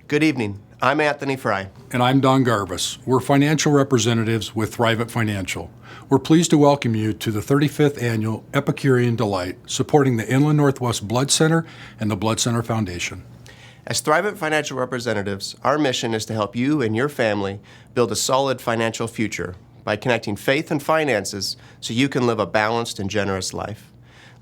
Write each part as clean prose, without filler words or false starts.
Good evening. I'm Anthony Fry. And I'm Don Garbus. We're financial representatives with Thrivent Financial. We're pleased to welcome you to the 35th Annual Epicurean Delight, supporting the Inland Northwest Blood Center and the Blood Center Foundation. As Thrivent Financial representatives, our mission is to help you and your family build a solid financial future by connecting faith and finances so you can live a balanced and generous life.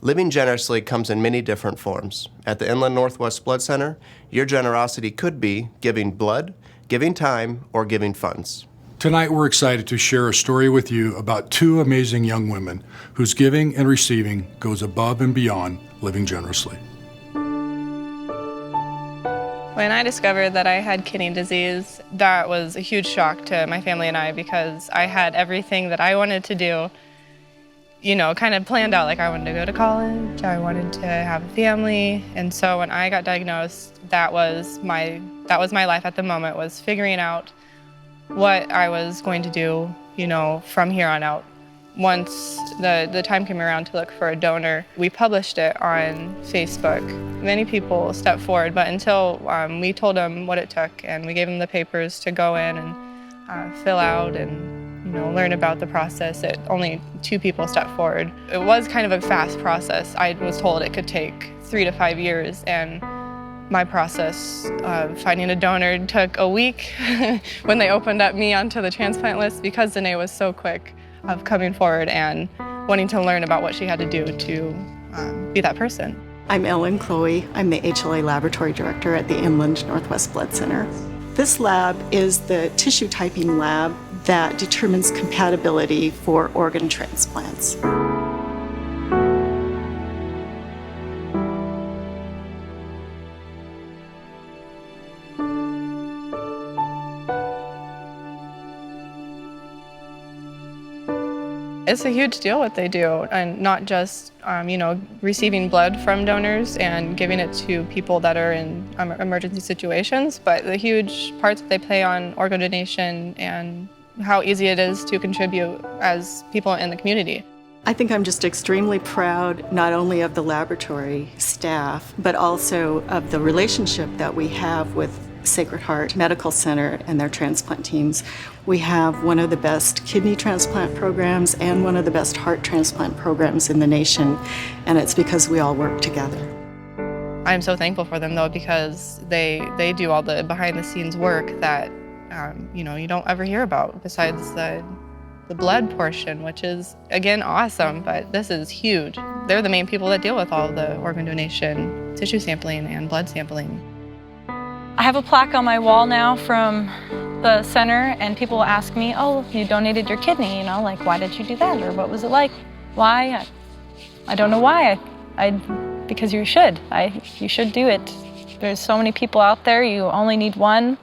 Living generously comes in many different forms. At the Inland Northwest Blood Center, your generosity could be giving blood, giving time, or giving funds. Tonight we're excited to share a story with you about two amazing young women whose giving and receiving goes above and beyond living generously. When I discovered that I had kidney disease, that was a huge shock to my family and I because I had everything that I wanted to do, kind of planned out. Like I wanted to go to college, I wanted to have a family, and so when I got diagnosed, that was my life at the moment, was figuring out what I was going to do, from here on out. Once the time came around to look for a donor, we published it on Facebook. Many people stepped forward, but until we told them what it took and we gave them the papers to go in and fill out and learn about the process, only 2 people stepped forward. It was kind of a fast process. I was told it could take 3 to 5 years, and my process of finding a donor took a week when they opened up me onto the transplant list because Danae was so quick of coming forward and wanting to learn about what she had to do to be that person. I'm Ellen Chloe. I'm the HLA Laboratory Director at the Inland Northwest Blood Center. This lab is the tissue typing lab that determines compatibility for organ transplants. It's a huge deal what they do, and not just receiving blood from donors and giving it to people that are in emergency situations, but the huge parts that they play on organ donation and how easy it is to contribute as people in the community. I think I'm just extremely proud not only of the laboratory staff, but also of the relationship that we have with Sacred Heart Medical Center and their transplant teams. We have one of the best kidney transplant programs and one of the best heart transplant programs in the nation, and it's because we all work together. I'm so thankful for them though, because they do all the behind the scenes work that you don't ever hear about besides the blood portion, which is again awesome, but this is huge. They're the main people that deal with all the organ donation, tissue sampling, and blood sampling. I have a plaque on my wall now from the center, and people ask me, oh, you donated your kidney, like why did you do that, or what was it like? Why? I don't know why. Because you should. You should do it. There's so many people out there, you only need one.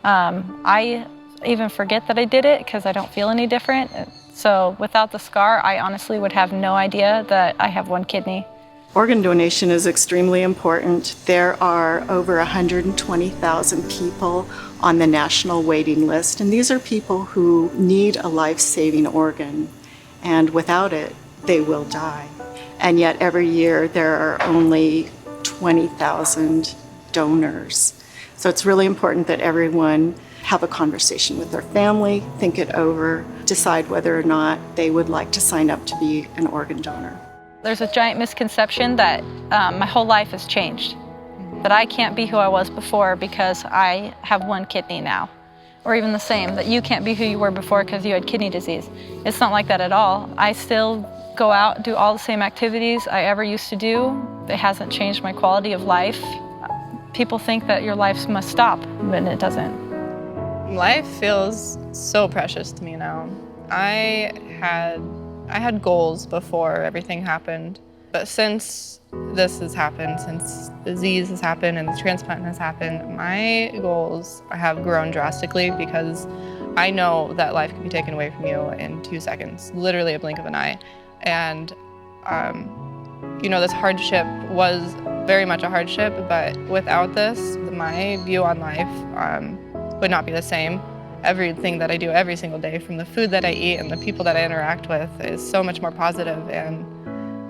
I even forget that I did it because I don't feel any different. So without the scar, I honestly would have no idea that I have one kidney. Organ donation is extremely important. There are over 120,000 people on the national waiting list, and these are people who need a life-saving organ, and without it, they will die. And yet every year there are only 20,000 donors. So it's really important that everyone have a conversation with their family, think it over, decide whether or not they would like to sign up to be an organ donor. There's a giant misconception that my whole life has changed, that I can't be who I was before because I have one kidney now. Or even the same, that you can't be who you were before because you had kidney disease. It's not like that at all. I still go out, do all the same activities I ever used to do. It hasn't changed my quality of life. People think that your life must stop, but it doesn't. Life feels so precious to me now. I had goals before everything happened, but since this has happened, since the disease has happened and the transplant has happened, my goals have grown drastically because I know that life can be taken away from you in 2 seconds, literally a blink of an eye. And this hardship was very much a hardship, but without this, my view on life would not be the same. Everything that I do every single day, from the food that I eat and the people that I interact with, is so much more positive, and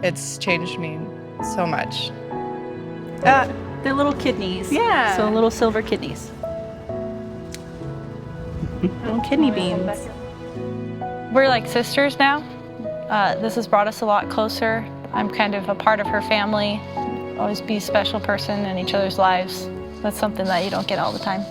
it's changed me so much. They're little kidneys. Yeah. So little silver kidneys. Little kidney beans. We're like sisters now. This has brought us a lot closer. I'm kind of a part of her family. Always be a special person in each other's lives. That's something that you don't get all the time.